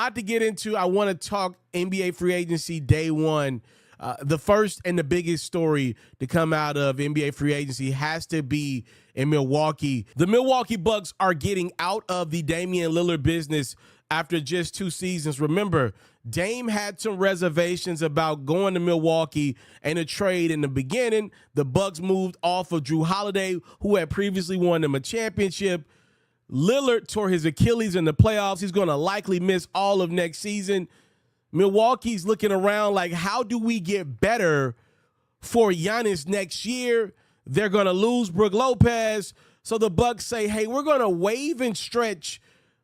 lot to get into. I want to talk NBA free agency day one. The first and the biggest story to come out of NBA free agency has to be in Milwaukee. The Milwaukee Bucks are getting out of the Damian Lillard business after just 2 seasons. Remember, Dame had some reservations about going to Milwaukee and a trade in the beginning. The Bucks moved off of Drew Holiday, who had previously won them a championship. Lillard tore his Achilles in the playoffs. He's going to likely miss all of next season. Milwaukee's looking around like, how do we get better for Giannis next year? They're going to lose Brook Lopez. So the Bucks say, hey, we're going to waive and stretch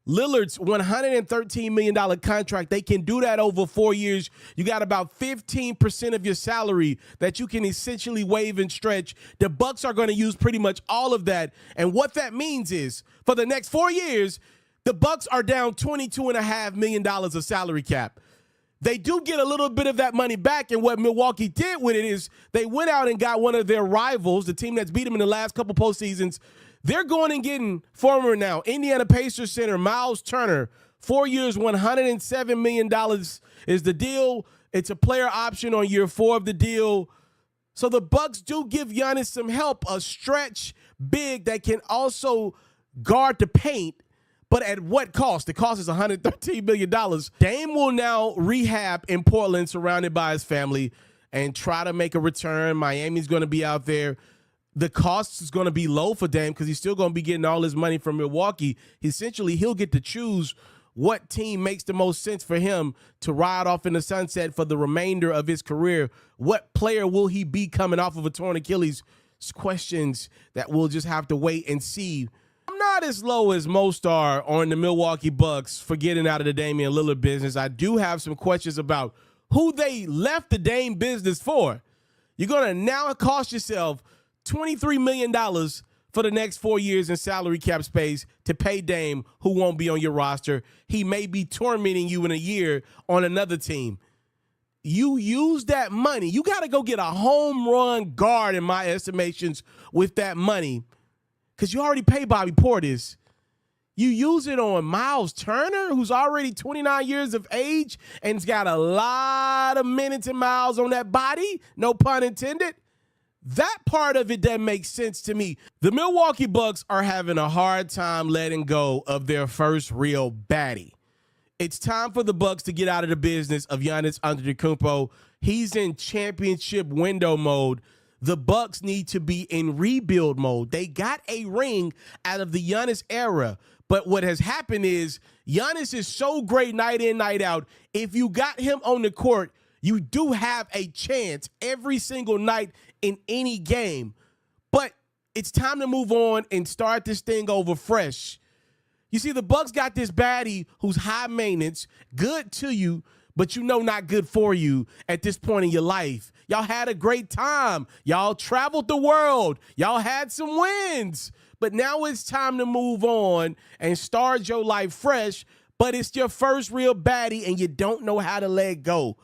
Lillard's $113 million contract. They can do that over 4 years. You got about 15% of your salary that you can essentially waive and stretch. The Bucks are going to use pretty much all of that. And what that means is for the next 4 years, the Bucks are down $22.5 million of salary cap. They do get a little bit of that money back, and what Milwaukee did with it is they went out and got one of their rivals, the team that's beat them in the last couple postseasons. They're going and getting former now Indiana Pacers center Myles Turner. 4 years, $107 million is the deal. It's a player option on year 4 of the deal. So the Bucks do give Giannis some help, a stretch big that can also guard the paint. But at what cost? The cost is $113 million. Dame will now rehab in Portland, surrounded by his family, and try to make a return. Miami's going to be out there. The cost is going to be low for Dame because he's still going to be getting all his money from Milwaukee. Essentially, he'll get to choose what team makes the most sense for him to ride off in the sunset for the remainder of his career. What player will he be coming off of a torn Achilles? It's questions that we'll just have to wait and see. I'm not as low as most are on the Milwaukee Bucks for getting out of the Damian Lillard business. I do have some questions about who they left the Dame business for. You're going to now cost yourself $23 million for the next 4 years in salary cap space to pay Dame, who won't be on your roster. He may be tormenting you in a year on another team. You use that money. You got to go get a home run guard, in my estimations, with that money. Because you already pay Bobby Portis. You use it on Myles Turner, who's already 29 years of age and's got a lot of minutes and miles on that body, no pun intended. That part of it doesn't make sense to me. The Milwaukee Bucks are having a hard time letting go of their first real baddie. It's time for the Bucks to get out of the business of Giannis Antetokounmpo. He's in championship window mode. The Bucks need to be in rebuild mode. They got a ring out of the Giannis era, but what has happened is Giannis is so great night in, night out. If you got him on the court, you do have a chance every single night in any game. But it's time to move on and start this thing over fresh. You see, the Bucks got this baddie who's high maintenance, good to you, but you know not good for you at this point in your life. Y'all had a great time. Y'all traveled the world. Y'all had some wins. But now it's time to move on and start your life fresh, but it's your first real baddie and you don't know how to let go.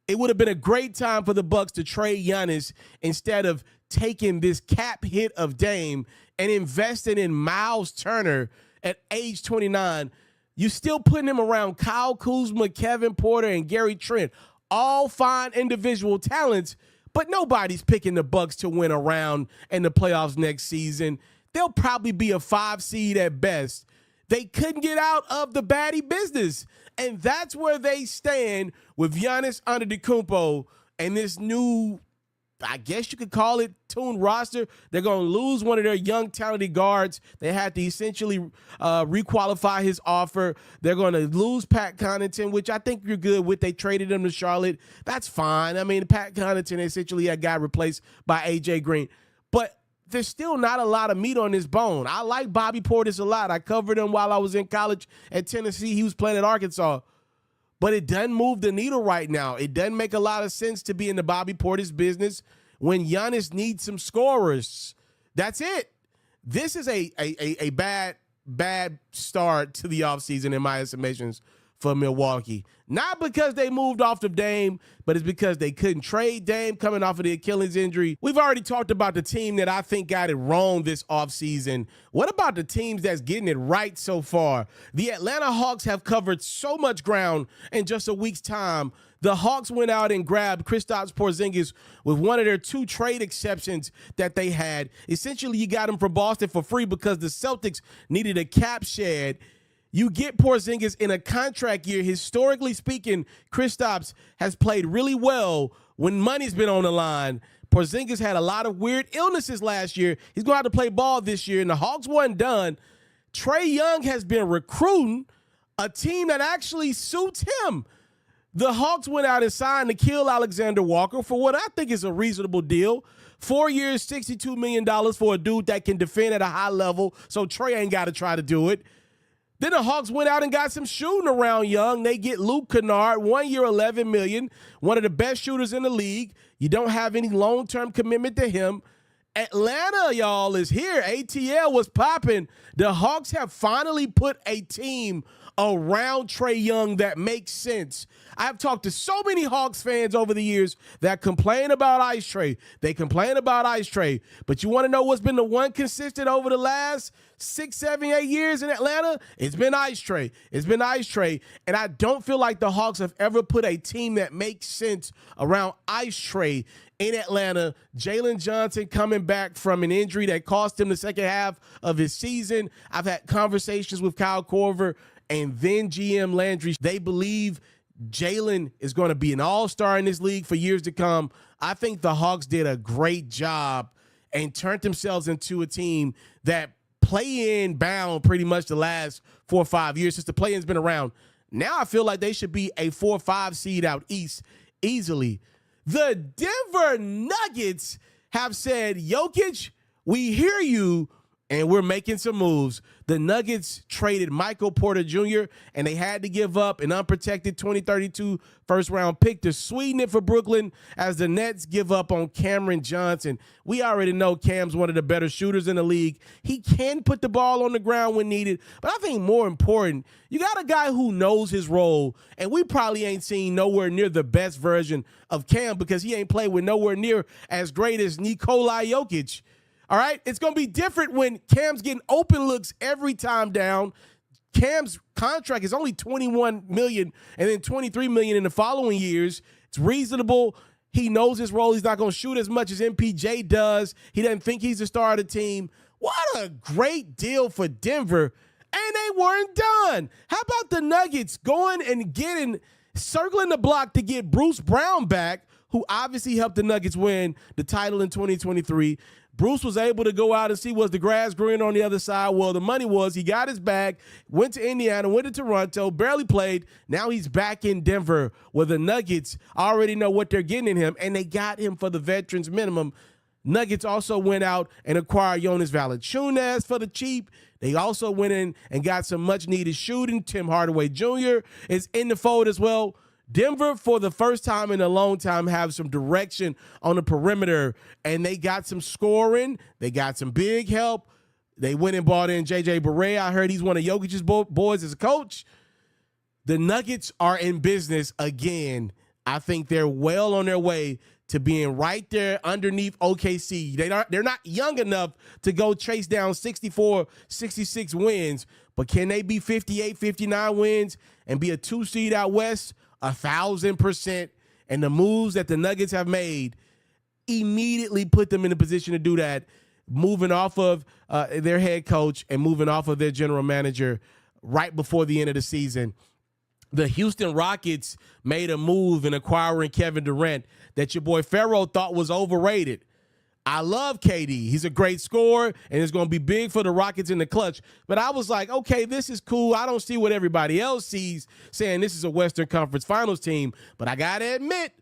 It would have been a great time for the Bucks to trade Giannis instead of taking this cap hit of Dame and investing in Myles Turner at age 29. You still putting him around Kyle Kuzma, Kevin Porter, and Gary Trent. All fine individual talents, but nobody's picking the Bucks to win a round in the playoffs next season. They'll probably be a 5 seed at best. They couldn't get out of the baddie business, and that's where they stand with Giannis Antetokounmpo and this new, I guess you could call it, tuned roster. They're going to lose one of their young, talented guards. They had to essentially requalify his offer. They're going to lose Pat Connaughton, which I think you're good with. They traded him to Charlotte. That's fine. I mean, Pat Connaughton essentially got replaced by A.J. Green. But there's still not a lot of meat on this bone. I like Bobby Portis a lot. I covered him while I was in college at Tennessee. He was playing at Arkansas. But it doesn't move the needle right now. It doesn't make a lot of sense to be in the Bobby Portis business when Giannis needs some scorers. That's it. This is a bad start to the offseason, in my estimations, for Milwaukee. Not because they moved off of Dame, but it's because they couldn't trade Dame coming off of the Achilles injury. We've already talked about the team that I think got it wrong this offseason. What about the teams that's getting it right so far? The Atlanta Hawks have covered so much ground in just a week's time. The Hawks went out and grabbed Kristaps Porzingis with one of their 2 trade exceptions that they had. Essentially, you got him from Boston for free because the Celtics needed a cap shed. You get Porzingis in a contract year. Historically speaking, Kristaps has played really well when money's been on the line. Porzingis had a lot of weird illnesses last year. He's going to have to play ball this year, and the Hawks wasn't done. Trae Young has been recruiting a team that actually suits him. The Hawks went out and signed Nickeil Alexander-Walker for what I think is a reasonable deal. 4 years, $62 million for a dude that can defend at a high level, so Trae ain't got to try to do it. Then the Hawks went out and got some shooting around Young. They get Luke Kennard, 1 year, $11 million, one of the best shooters in the league. You don't have any long-term commitment to him. Atlanta, y'all, is here. ATL was popping. The Hawks have finally put a team around Trae Young that makes sense. I've talked to so many Hawks fans over the years that complain about Ice Trae. They complain about Ice Trae. But you want to know what's been the one consistent over the last 6, 7, 8 years in Atlanta? It's been Ice Trae. It's been Ice Trae. And I don't feel like the Hawks have ever put a team that makes sense around Ice Trae in Atlanta. Jalen Johnson coming back from an injury that cost him the second half of his season. I've had conversations with Kyle Korver and then GM Landry. They believe Jalen is going to be an all-star in this league for years to come. I think the Hawks did a great job and turned themselves into a team that play-in bound pretty much the last 4 or 5 years since the play-in's been around. Now I feel like they should be a 4 or 5 seed out east easily. The Denver Nuggets have said, Jokic, we hear you, and we're making some moves. The Nuggets traded Michael Porter Jr., and they had to give up an unprotected 2032 first-round pick to sweeten it for Brooklyn as the Nets give up on Cameron Johnson. We already know Cam's one of the better shooters in the league. He can put the ball on the ground when needed, but I think more important, you got a guy who knows his role, and we probably ain't seen nowhere near the best version of Cam because he ain't played with nowhere near as great as Nikola Jokic. All right, it's going to be different when Cam's getting open looks every time down. Cam's contract is only $21 million and then $23 million in the following years. It's reasonable. He knows his role. He's not going to shoot as much as MPJ does. He doesn't think he's the star of the team. What a great deal for Denver. And they weren't done. How about the Nuggets going and circling the block to get Bruce Brown back, who obviously helped the Nuggets win the title in 2023. Bruce was able to go out and see was the grass green on the other side. Well, the money was he got his bag, went to Indiana, went to Toronto, barely played. Now he's back in Denver where the Nuggets already know what they're getting in him, and they got him for the veterans minimum. Nuggets also went out and acquired Jonas Valanciunas for the cheap. They also went in and got some much-needed shooting. Tim Hardaway Jr. is in the fold as well. Denver, for the first time in a long time, have some direction on the perimeter, and they got some scoring. They got some big help. They went and bought in J.J. Barea. I heard he's one of Jokic's boys as a coach. The Nuggets are in business again. I think they're well on their way to being right there underneath OKC. They're not young enough to go chase down 64, 66 wins, but can they be 58, 59 wins and be a 2 seed out west? 1,000%. And the moves that the Nuggets have made immediately put them in a position to do that, moving off of their head coach and moving off of their general manager right before the end of the season. The Houston Rockets made a move in acquiring Kevin Durant that your boy Pharaoh thought was overrated. I love KD. He's a great scorer, and it's going to be big for the Rockets in the clutch. But I was like, okay, this is cool. I don't see what everybody else sees, saying this is a Western Conference Finals team. But I got to admit,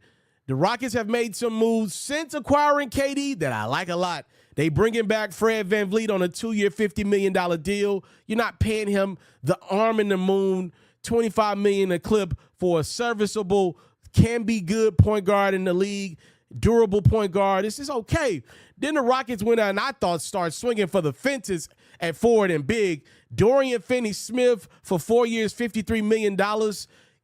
the Rockets have made some moves since acquiring KD that I like a lot. They bringing back Fred VanVleet on a 2-year, $50 million deal. You're not paying him the arm in the moon, $25 million a clip for a serviceable, can be good point guard in the league. durable point guard. This is okay. Then the Rockets went out and I thought started swinging for the fences at forward and big. Dorian Finney-Smith for 4 years, $53 million.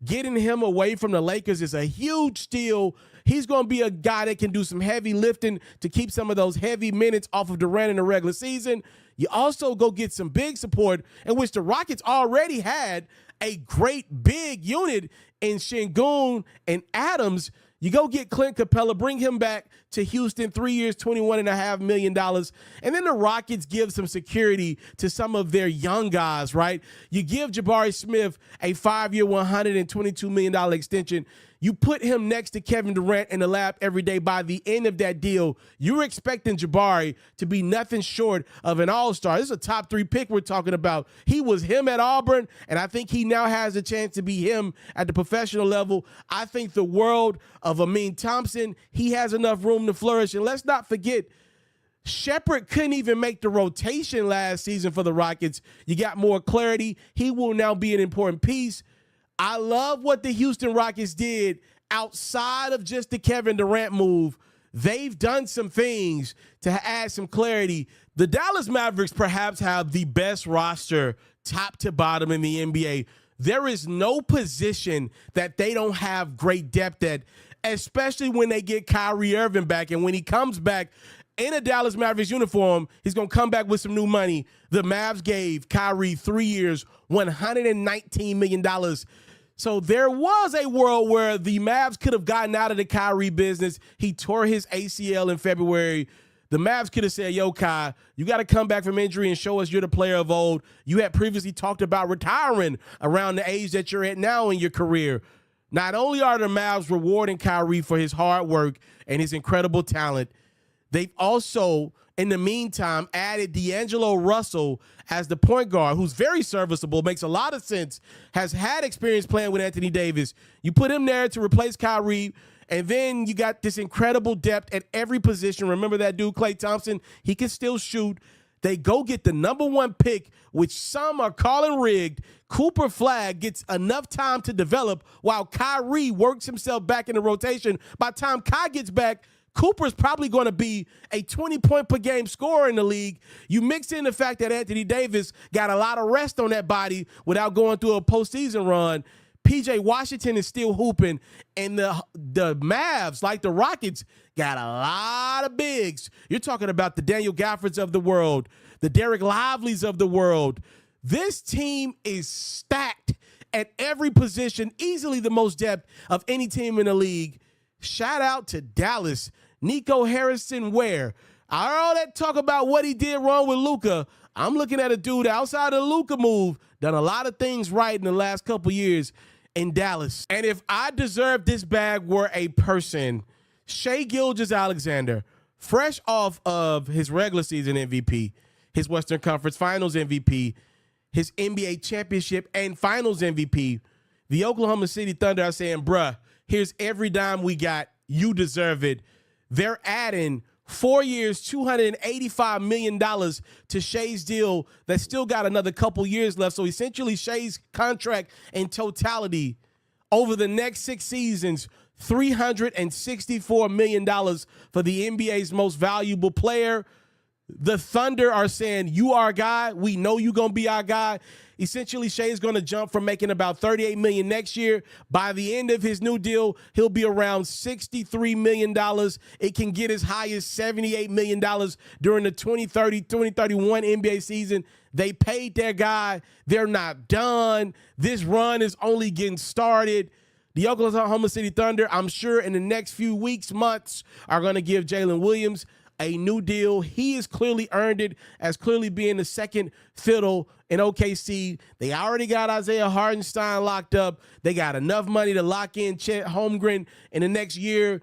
Getting him away from the Lakers is a huge steal. He's going to be a guy that can do some heavy lifting to keep some of those heavy minutes off of Durant in the regular season. You also go get some big support, in which the Rockets already had a great big unit in Şengün and Adams. You go get Clint Capella, bring him back to Houston, 3 years, $21.5 million. And then the Rockets give some security to some of their young guys, right? You give Jabari Smith a 5-year, $122 million extension. You put him next to Kevin Durant in the lab every day. By the end of that deal, you're expecting Jabari to be nothing short of an all-star. This is a top 3 pick we're talking about. He was him at Auburn, and I think he now has a chance to be him at the professional level. I think the world of Amin Thompson, he has enough room to flourish. And let's not forget, Shepherd couldn't even make the rotation last season for the Rockets. You got more clarity. He will now be an important piece. I love what the Houston Rockets did outside of just the Kevin Durant move. They've done some things to add some clarity. The Dallas Mavericks perhaps have the best roster top to bottom in the NBA. There is no position that they don't have great depth at, especially when they get Kyrie Irving back. And when he comes back in a Dallas Mavericks uniform, he's going to come back with some new money. The Mavs gave Kyrie 3 years, $119 million. So there was a world where the Mavs could have gotten out of the Kyrie business. He tore his ACL in February. The Mavs could have said, yo, Kai, you got to come back from injury and show us you're the player of old. You had previously talked about retiring around the age that you're at now in your career. Not only are the Mavs rewarding Kyrie for his hard work and his incredible talent, they've also, in the meantime, added D'Angelo Russell as the point guard, who's very serviceable, makes a lot of sense, has had experience playing with Anthony Davis. You put him there to replace Kyrie, and then you got this incredible depth at every position. Remember that dude, Klay Thompson? He can still shoot. They go get the #1 pick, which some are calling rigged. Cooper Flagg gets enough time to develop while Kyrie works himself back in the rotation. By the time Kai gets back, Cooper's probably going to be a 20-point-per-game scorer in the league. You mix in the fact that Anthony Davis got a lot of rest on that body without going through a postseason run. P.J. Washington is still hooping, and the Mavs, like the Rockets, got a lot of bigs. You're talking about the Daniel Gaffords of the world, the Derek Liveleys of the world. This team is stacked at every position, easily the most depth of any team in the league. Shout out to Dallas. Nico Harrison-Ware. All that talk about what he did wrong with Luka, I'm looking at a dude outside of the Luka move, done a lot of things right in the last couple years in Dallas. And if I deserved this bag were a person, Shai Gilgeous-Alexander, fresh off of his regular season MVP, his Western Conference Finals MVP, his NBA championship and Finals MVP, the Oklahoma City Thunder are saying, bruh, here's every dime we got. You deserve it. They're adding 4 years, $285 million to Shai's deal that still got another couple years left. So essentially Shai's contract in totality over the next 6 seasons, $364 million for the NBA's most valuable player. The Thunder are saying, you are our guy. We know you're going to be our guy. Essentially, Shai is going to jump from making about $38 million next year. By the end of his new deal, he'll be around $63 million. It can get as high as $78 million during the 2030-2031 NBA season. They paid their guy. They're not done. This run is only getting started. The Oklahoma City Thunder, I'm sure in the next few weeks, months, are going to give Jalen Williams a new deal. He has clearly earned it as clearly being the second fiddle in OKC. They already got Isaiah Hartenstein locked up. They got enough money to lock in Chet Holmgren in the next year.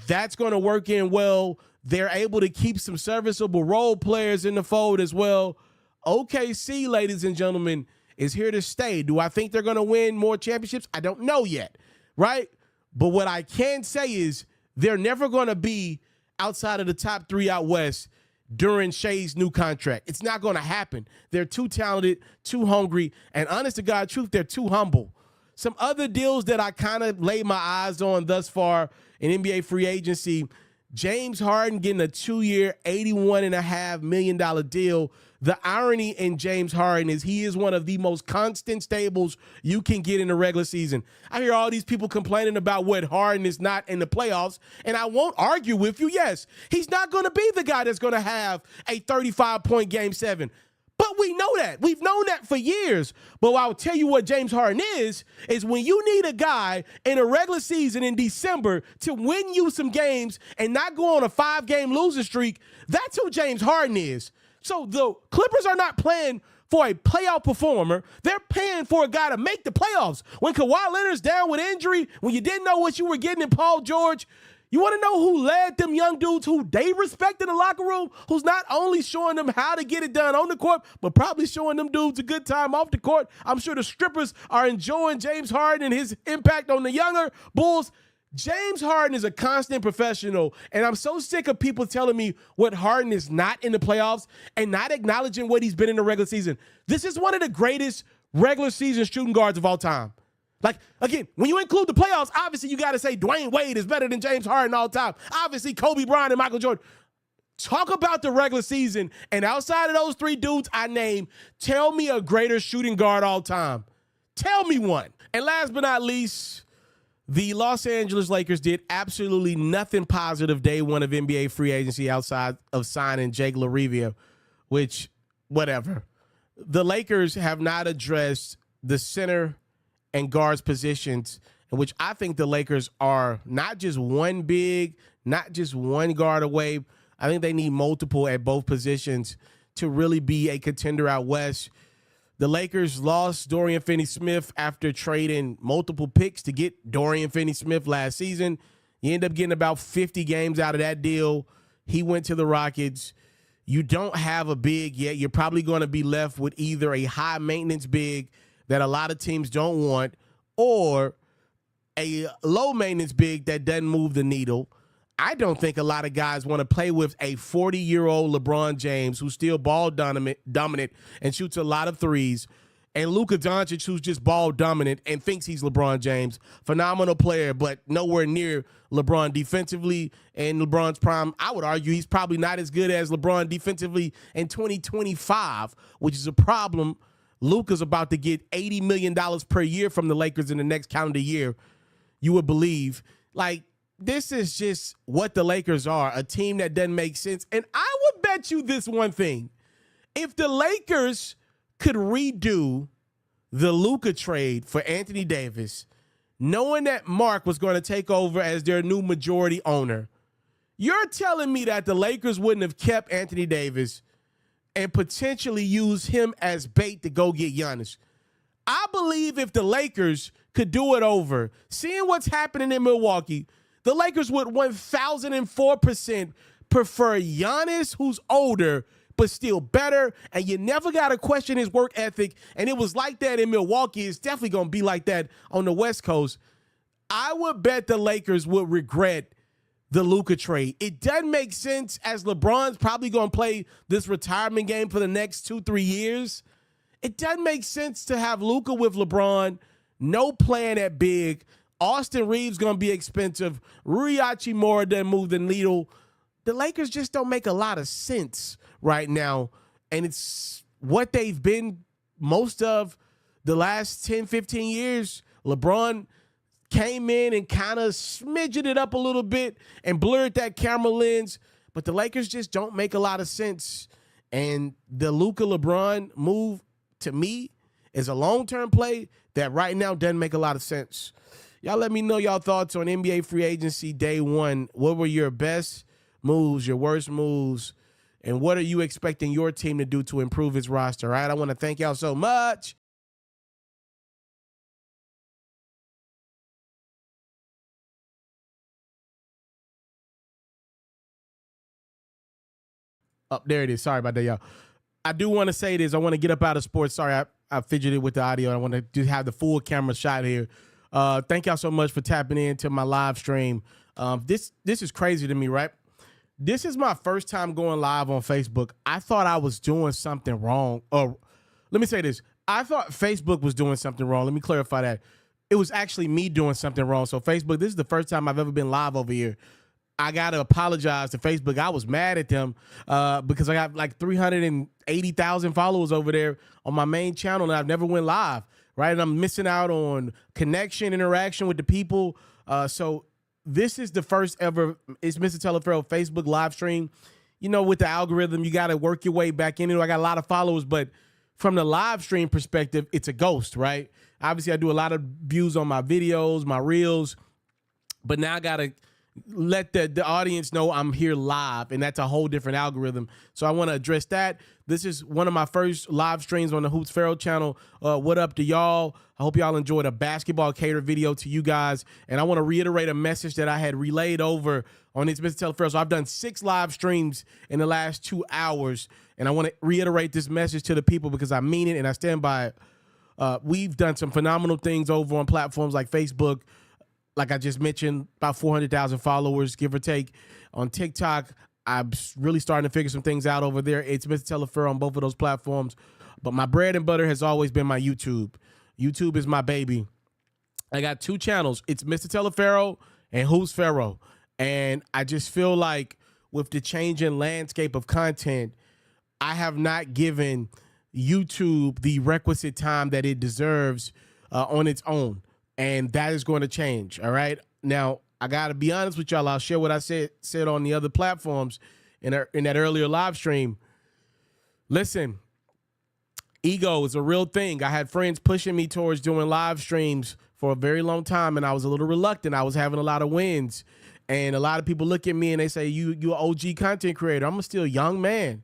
That's going to work in well. They're able to keep some serviceable role players in the fold as well. OKC, ladies and gentlemen, is here to stay. Do I think they're going to win more championships? I don't know yet, right? But what I can say is they're never going to be outside of the top 3 out west during Shai's new contract. It's not going to happen. They're too talented, too hungry, and honest to God truth, they're too humble. Some other deals that I kind of laid my eyes on thus far in NBA free agency, James Harden getting a 2-year, $81.5 million deal. The irony in James Harden is he is one of the most constant stables you can get in the regular season. I hear all these people complaining about what Harden is not in the playoffs, and I won't argue with you. Yes, he's not going to be the guy that's going to have a 35-point Game 7. But we know that. We've known that for years. But I'll tell you what James Harden is when you need a guy in a regular season in December to win you some games and not go on a 5-game losing streak, that's who James Harden is. So the Clippers are not playing for a playoff performer. They're paying for a guy to make the playoffs. When Kawhi Leonard's down with injury, when you didn't know what you were getting in Paul George, you want to know who led them young dudes who they respect in the locker room, who's not only showing them how to get it done on the court, but probably showing them dudes a good time off the court. I'm sure the strippers are enjoying James Harden and his impact on the younger Bulls. James Harden is a constant professional, and I'm so sick of people telling me what Harden is not in the playoffs and not acknowledging what he's been in the regular season. This is one of the greatest regular season shooting guards of all time. Like, again, when you include the playoffs, obviously you got to say Dwayne Wade is better than James Harden all time. Obviously, Kobe Bryant and Michael Jordan. Talk about the regular season, and outside of those three dudes I named, tell me a greater shooting guard all time. Tell me one. And last but not least, the Los Angeles Lakers did absolutely nothing positive day one of NBA free agency outside of signing Jake LaRivia, which, whatever. The Lakers have not addressed the center and guards positions, in which I think the Lakers are not just one big, not just one guard away. I think they need multiple at both positions to really be a contender out west. The Lakers lost Dorian Finney-Smith after trading multiple picks to get Dorian Finney-Smith last season. You end up getting about 50 games out of that deal. He went to the Rockets. You don't have a big yet. You're probably going to be left with either a high-maintenance big that a lot of teams don't want or a low-maintenance big that doesn't move the needle. I don't think a lot of guys want to play with a 40-year-old LeBron James who's still ball dominant and shoots a lot of threes, and Luka Doncic who's just ball dominant and thinks he's LeBron James. Phenomenal player, but nowhere near LeBron defensively. In LeBron's prime, I would argue he's probably not as good as LeBron defensively in 2025, which is a problem. Luka's about to get $80 million per year from the Lakers in the next calendar year, you would believe. Like, this is just what the Lakers are, a team that doesn't make sense. And I would bet you this one thing. If the Lakers could redo the Luka trade for Anthony Davis, knowing that Mark was going to take over as their new majority owner, you're telling me that the Lakers wouldn't have kept Anthony Davis and potentially use him as bait to go get Giannis? I believe if the Lakers could do it over, seeing what's happening in Milwaukee, the Lakers would 1,004% prefer Giannis, who's older, but still better, and you never got to question his work ethic, and it was like that in Milwaukee. It's definitely going to be like that on the West Coast. I would bet the Lakers would regret the Luka trade. It doesn't make sense as LeBron's probably going to play this retirement game for the next 2-3 years. It doesn't make sense to have Luka with LeBron, no plan at big. Austin Reeves going to be expensive. Rui Hachimura doesn't move the needle. The Lakers just don't make a lot of sense right now, and it's what they've been most of the last 10, 15 years. LeBron came in and kind of smidgeted it up a little bit and blurred that camera lens, but the Lakers just don't make a lot of sense. And the Luka LeBron move, to me, is a long-term play that right now doesn't make a lot of sense. Y'all let me know y'all thoughts on NBA free agency day one. What were your best moves, your worst moves, and what are you expecting your team to do to improve its roster? All right, I want to thank y'all so much. Oh, there it is. Sorry about that, y'all. I do want to say this. I want to get up out of sports. Sorry, I fidgeted with the audio. I want to just have the full camera shot here. Thank y'all so much for tapping into my live stream. This is crazy to me, right? This is my first time going live on Facebook. I thought I was doing something wrong. Or let me say this. I thought Facebook was doing something wrong. Let me clarify that. It was actually me doing something wrong. So Facebook, this is the first time I've ever been live over here. I got to apologize to Facebook. I was mad at them because I got like 380,000 followers over there on my main channel, and I've never went live, right? And I'm missing out on connection, interaction with the people. So this is the first ever, it's Mr. Teleferro Facebook live stream. You know, with the algorithm, you got to work your way back into it. I got a lot of followers, but from the live stream perspective, it's a ghost, right? Obviously, I do a lot of views on my videos, my reels, but now I got to let the audience know I'm here live, and that's a whole different algorithm. So I want to address that. This is one of my first live streams on the Hoops Pharaoh channel. What up to y'all? I hope y'all enjoyed a basketball cater video to you guys. And I want to reiterate a message that I had relayed over on It's Mr. Teleferro. So I've done 6 live streams in the last 2 hours, and I want to reiterate this message to the people because I mean it and I stand by it. We've done some phenomenal things over on platforms like Facebook. Like I just mentioned, about 400,000 followers, give or take. On TikTok, I'm really starting to figure some things out over there. It's Mr. Teleferro on both of those platforms. But my bread and butter has always been my YouTube. YouTube is my baby. I got 2 channels. It's Mr. Teleferro and Who's Pharaoh. And I just feel like with the changing landscape of content, I have not given YouTube the requisite time that it deserves on its own. And that is going to change, all right? Now, I got to be honest with y'all. I'll share what I said on the other platforms in that earlier live stream. Listen, ego is a real thing. I had friends pushing me towards doing live streams for a very long time, and I was a little reluctant. I was having a lot of wins, and a lot of people look at me and they say, you're an OG content creator. I'm still a young man.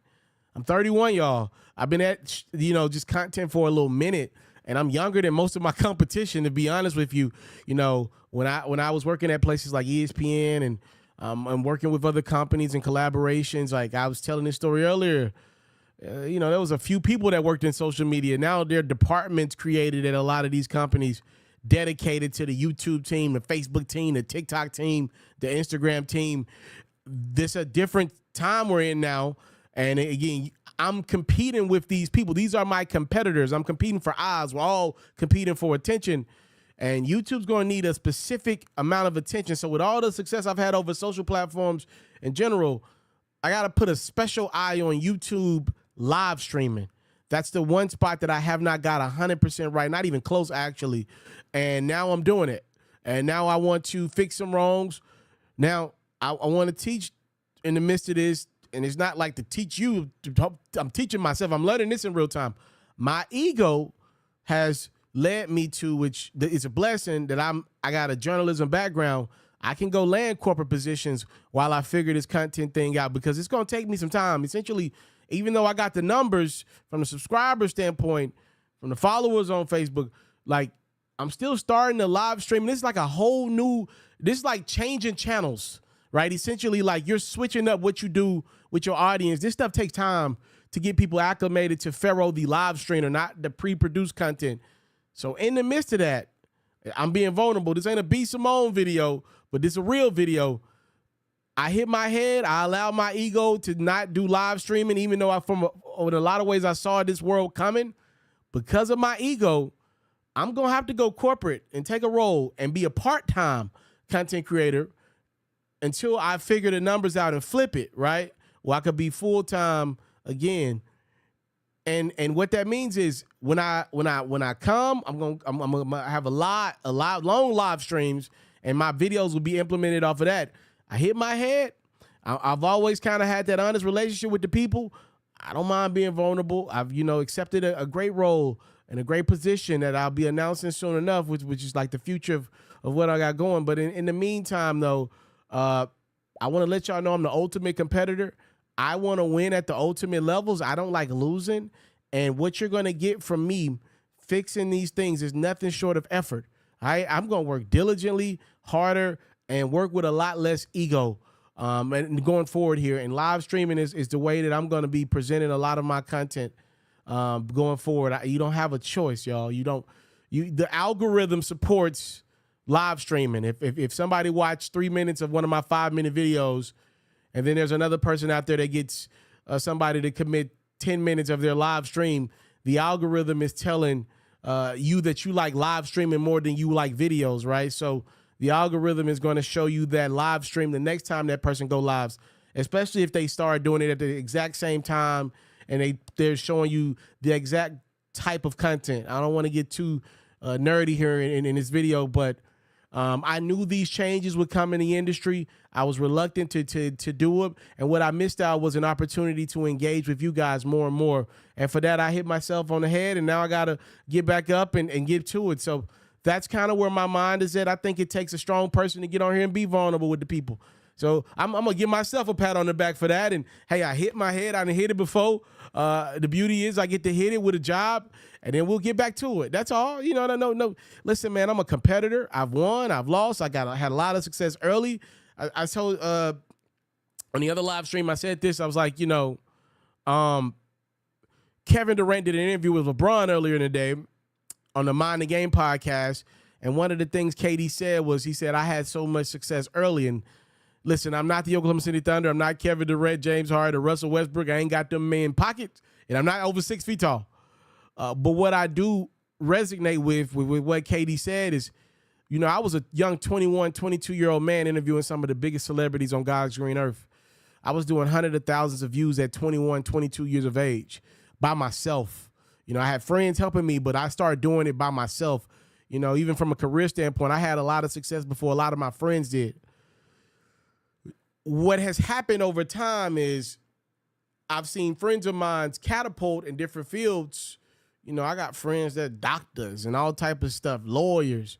I'm 31, y'all. I've been at, just content for a little minute. And I'm younger than most of my competition, to be honest with you. You know, when I was working at places like ESPN and I'm working with other companies and collaborations, like I was telling this story earlier, there was a few people that worked in social media. Now there are departments created at a lot of these companies dedicated to the YouTube team, the Facebook team, the TikTok team, the Instagram team. This is a different time we're in now. And again, I'm competing with these people. These are my competitors. I'm competing for eyes. We're all competing for attention. And YouTube's going to need a specific amount of attention. So with all the success I've had over social platforms in general, I got to put a special eye on YouTube live streaming. That's the one spot that I have not got 100% right, not even close, actually. And now I'm doing it. And now I want to fix some wrongs. Now I want to teach in the midst of this. And it's not like to teach you. I'm teaching myself. I'm learning this in real time. My ego has led me to, which it's a blessing that I got a journalism background. I can go land corporate positions while I figure this content thing out, because it's going to take me some time. Essentially, even though I got the numbers from the subscriber standpoint, from the followers on Facebook, like I'm still starting to live stream. This is like a whole new, this is like changing channels, right? Essentially, like you're switching up what you do with your audience. This stuff takes time to get people acclimated to Pharaoh, the live streamer, not the pre-produced content. So in the midst of that, I'm being vulnerable. This ain't a B. Simone video, but this is a real video. I hit my head. I allowed my ego to not do live streaming, even though in a lot of ways I saw this world coming. Because of my ego, I'm going to have to go corporate and take a role and be a part-time content creator until I figure the numbers out and flip it, right? Well, I could be full-time again. And what that means is when I come, I'm gonna have a lot long live streams, and my videos will be implemented off of that. I hit my head. I've always kind of had that honest relationship with the people. I don't mind being vulnerable. I've accepted a great role and a great position that I'll be announcing soon enough, which is like the future of what I got going. But in the meantime, though, I want to let y'all know I'm the ultimate competitor. I want to win at the ultimate levels. I don't like losing. And what you're going to get from me fixing these things is nothing short of effort. I'm going to work diligently, harder, and work with a lot less ego and going forward here. And live streaming is the way that I'm going to be presenting a lot of my content going forward. You don't have a choice, y'all. The algorithm supports live streaming. If somebody watched 3 minutes of one of my 5-minute videos, and then there's another person out there that gets somebody to commit 10 minutes of their live stream, the algorithm is telling you that you like live streaming more than you like videos, right? So the algorithm is going to show you that live stream the next time that person go lives, especially if they start doing it at the exact same time and they're showing you the exact type of content. I don't want to get too nerdy here in this video, but I knew these changes would come in the industry. I was reluctant to do it, and what I missed out was an opportunity to engage with you guys more and more. And for that, I hit myself on the head, and now I got to get back up and get to it. So that's kind of where my mind is at. I think it takes a strong person to get on here and be vulnerable with the people. So I'm going to give myself a pat on the back for that. And, hey, I hit my head. I didn't hit it before. The beauty is I get to hit it with a job, and then we'll get back to it. That's all. You know, no. Listen, man, I'm a competitor. I've won. I've lost. I had a lot of success early. I told on the other live stream, I said this. I was like, Kevin Durant did an interview with LeBron earlier in the day on the Mind the Game podcast, and one of the things KD said was, he said, I had so much success early. And listen, I'm not the Oklahoma City Thunder. I'm not Kevin Durant, James Harden, or Russell Westbrook. I ain't got them in pockets, and I'm not over 6 feet tall. But what I do resonate with what KD said is, I was a young 21, 22-year-old man interviewing some of the biggest celebrities on God's green earth. I was doing hundreds of thousands of views at 21, 22 years of age by myself. I had friends helping me, but I started doing it by myself. Even from a career standpoint, I had a lot of success before a lot of my friends did. What has happened over time is I've seen friends of mine catapult in different fields. I got friends that are doctors and all type of stuff, lawyers,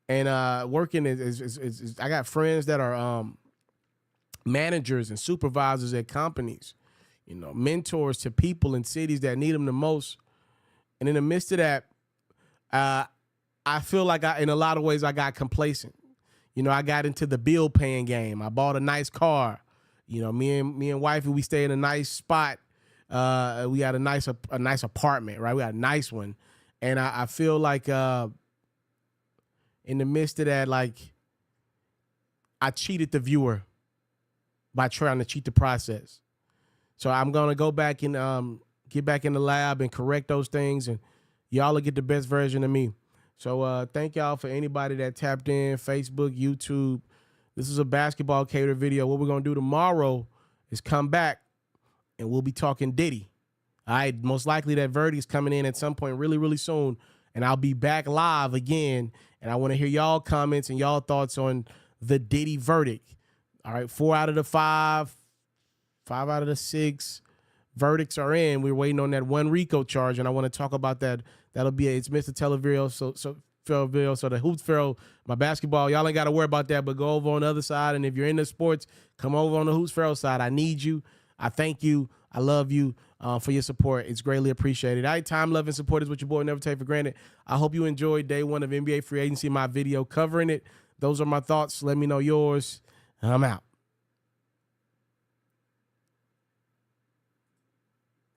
and working I got friends that are managers and supervisors at companies, mentors to people in cities that need them the most. And in the midst of that, I feel like in a lot of ways, I got complacent. I got into the bill paying game. I bought a nice car. Me and wifey, we stay in a nice spot. We had a nice apartment, right? We got a nice one. And I feel like in the midst of that, like, I cheated the viewer by trying to cheat the process. So I'm going to go back and get back in the lab and correct those things, and y'all will get the best version of me. So thank y'all for anybody that tapped in, Facebook, YouTube. This is a basketball cater video. What we're going to do tomorrow is come back, and we'll be talking Diddy. All right, most likely that verdict's coming in at some point really, really soon, and I'll be back live again, and I want to hear y'all comments and y'all thoughts on the Diddy verdict. All right, 4 out of the 5 out of the 6 verdicts are in. We're waiting on that one RICO charge, and I want to talk about that. That'll be it's Mr. Televideo, so the Hoops Pharaoh, my basketball. Y'all ain't got to worry about that, but go over on the other side. And if you're into sports, come over on the Hoops Pharaoh side. I need you. I thank you. I love you for your support. It's greatly appreciated. All right, time, love, and support is what your boy never take for granted. I hope you enjoyed day 1 of NBA free agency, my video covering it. Those are my thoughts. Let me know yours. I'm out.